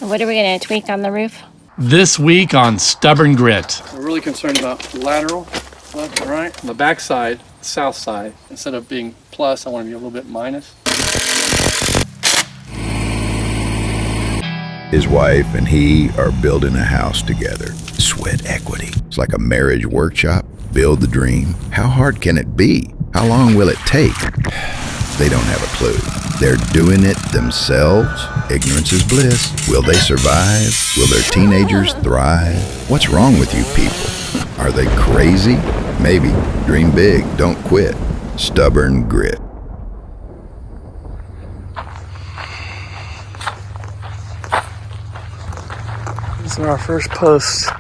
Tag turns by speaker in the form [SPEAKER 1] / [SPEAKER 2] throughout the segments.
[SPEAKER 1] What are we going to tweak on the roof?
[SPEAKER 2] This week on Stubborn Grit.
[SPEAKER 3] We're really concerned about lateral, left and right. On the back side, south side, instead of being plus, I want to be a little bit minus.
[SPEAKER 4] His wife and he are building a house together. Sweat equity. It's like a marriage workshop. Build the dream. How hard can it be? How long will it take? They don't have a clue. They're doing it themselves. Ignorance is bliss. Will they survive? Will their teenagers thrive? What's wrong with you people? Are they crazy? Maybe. Dream big. Don't quit. Stubborn grit.
[SPEAKER 3] These are our first posts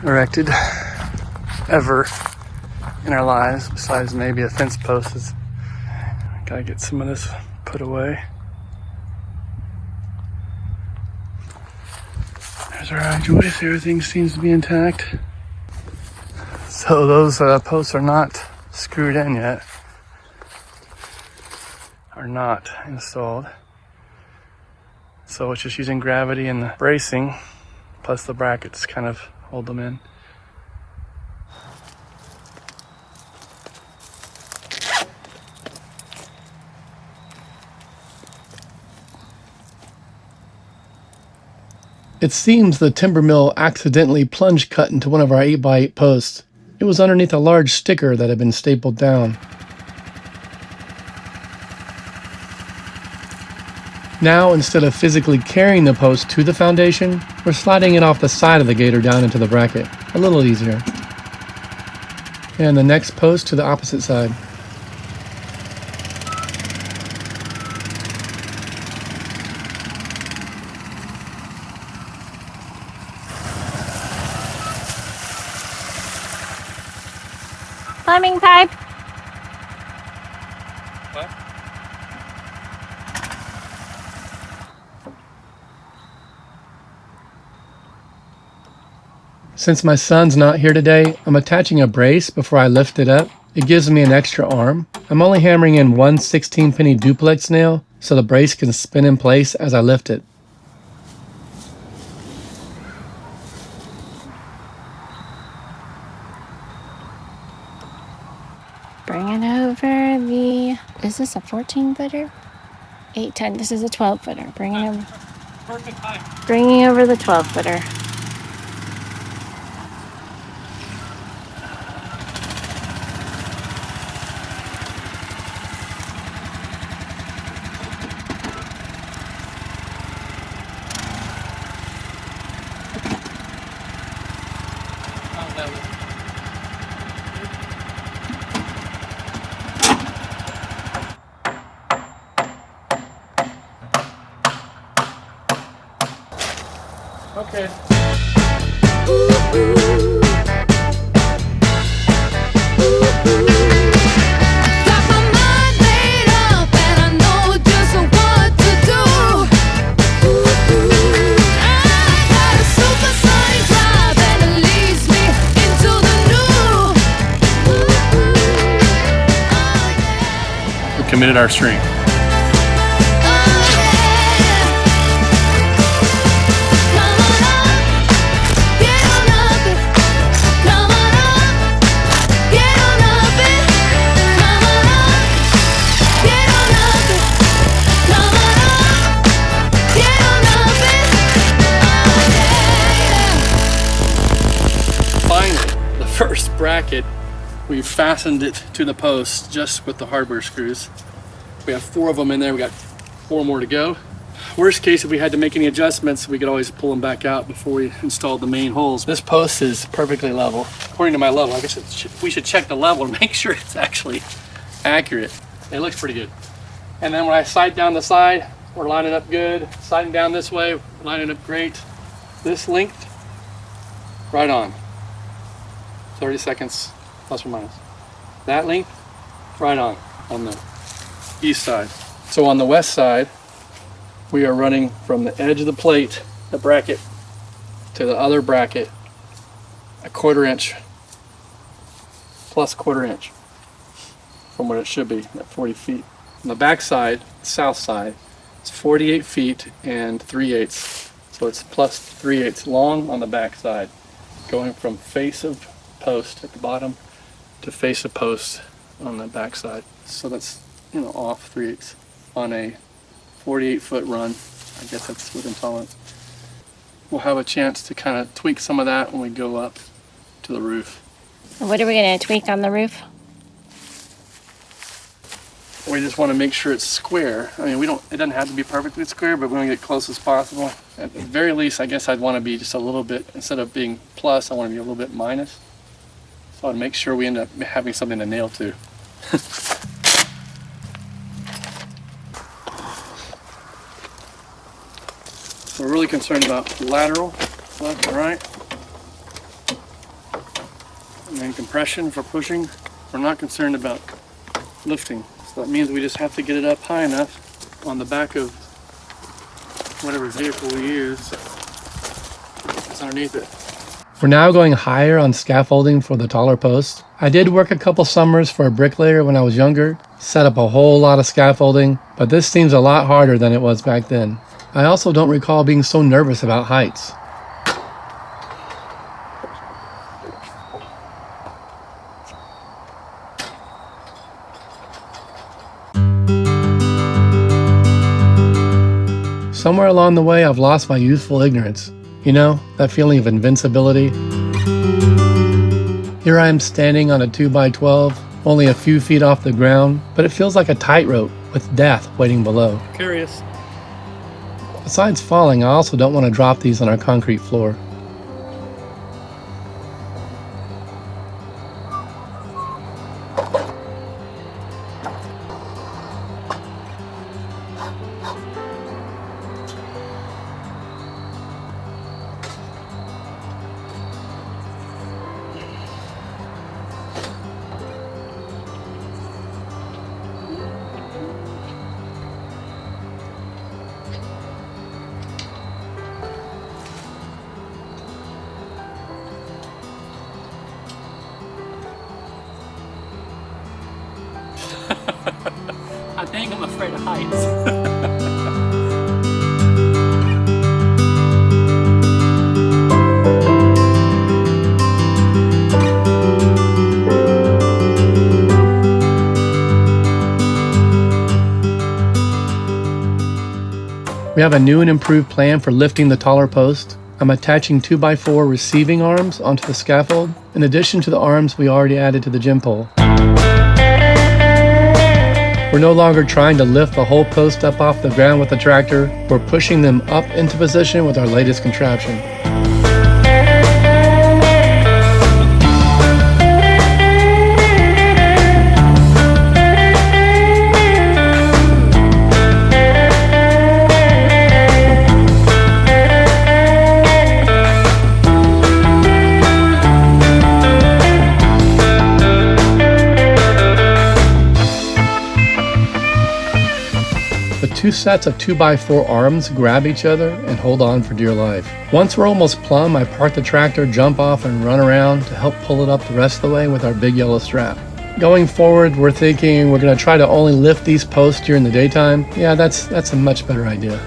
[SPEAKER 3] erected ever in our lives, besides maybe a fence post. Gotta get some of this put away. There's our eye joist. Everything seems to be intact. So those posts are not screwed in yet, are not installed. So it's just using gravity and the bracing, plus the brackets kind of hold them in.
[SPEAKER 2] It seems the timber mill accidentally plunge cut into one of our 8x8 posts. It was underneath a large sticker that had been stapled down. Now, instead of physically carrying the post to the foundation, we're sliding it off the side of the gator down into the bracket. A little easier. And the next post to the opposite side.
[SPEAKER 1] Plumbing pipe.
[SPEAKER 3] What?
[SPEAKER 2] Since my son's not here today, I'm attaching a brace before I lift it up. It gives me an extra arm. I'm only hammering in one 16-penny duplex nail so the brace can spin in place as I lift it.
[SPEAKER 1] Bringing over the, is this a 14-footer? 8-10, this is a 12-footer. Bringing over the 12-footer.
[SPEAKER 3] Okay. We committed our strength. First bracket, we fastened it to the post just with the hardware screws. We have 4 of them in there. We got 4 more to go. Worst case, if we had to make any adjustments, we could always pull them back out before we installed the main holes. This post is perfectly level. According to my level, I guess we should check the level and make sure it's actually accurate. It looks pretty good. And then when I sight down the side, we're lining up good. Sighting down this way, lining up great. This length, right on. 30 seconds, plus or minus. That length, right on the east side. So on the west side, we are running from the edge of the plate, the bracket, to the other bracket, a 1/4 inch, plus 1/4 inch from what it should be at 40 feet. On the back side, south side, It's 48 feet and 3/8. So it's plus 3/8 long on the back side, going from face of post at the bottom to face of post on the back side. So that's, off 3/8 on a 48-foot run. I guess that's within tolerance. We'll have a chance to kind of tweak some of that when we go up to the roof.
[SPEAKER 1] What are we going to tweak on the roof?
[SPEAKER 3] We just want to make sure it's square. I mean, it doesn't have to be perfectly square, but we want to get close as possible. At the very least, I guess I'd want to be just a little bit, instead of being plus, I want to be a little bit minus. So I'd make sure we end up having something to nail to. So we're really concerned about lateral, left and right. And then compression for pushing. We're not concerned about lifting. So that means we just have to get it up high enough on the back of whatever vehicle we use that's underneath it.
[SPEAKER 2] We're now going higher on scaffolding for the taller post. I did work a couple summers for a bricklayer when I was younger, set up a whole lot of scaffolding, but this seems a lot harder than it was back then. I also don't recall being so nervous about heights. Somewhere along the way, I've lost my youthful ignorance. You know, that feeling of invincibility. Here I am standing on a 2x12, only a few feet off the ground, but it feels like a tightrope with death waiting below.
[SPEAKER 3] Curious.
[SPEAKER 2] Besides falling, I also don't want to drop these on our concrete floor.
[SPEAKER 3] I think I'm afraid of heights.
[SPEAKER 2] We have a new and improved plan for lifting the taller post. I'm attaching 2x4 receiving arms onto the scaffold, in addition to the arms we already added to the gym pole. We're no longer trying to lift the whole post up off the ground with the tractor. We're pushing them up into position with our latest contraption. Two sets of 2x4 arms grab each other and hold on for dear life. Once we're almost plumb, I park the tractor, jump off, and run around to help pull it up the rest of the way with our big yellow strap. Going forward, we're thinking we're going to try to only lift these posts during the daytime. Yeah, that's a much better idea.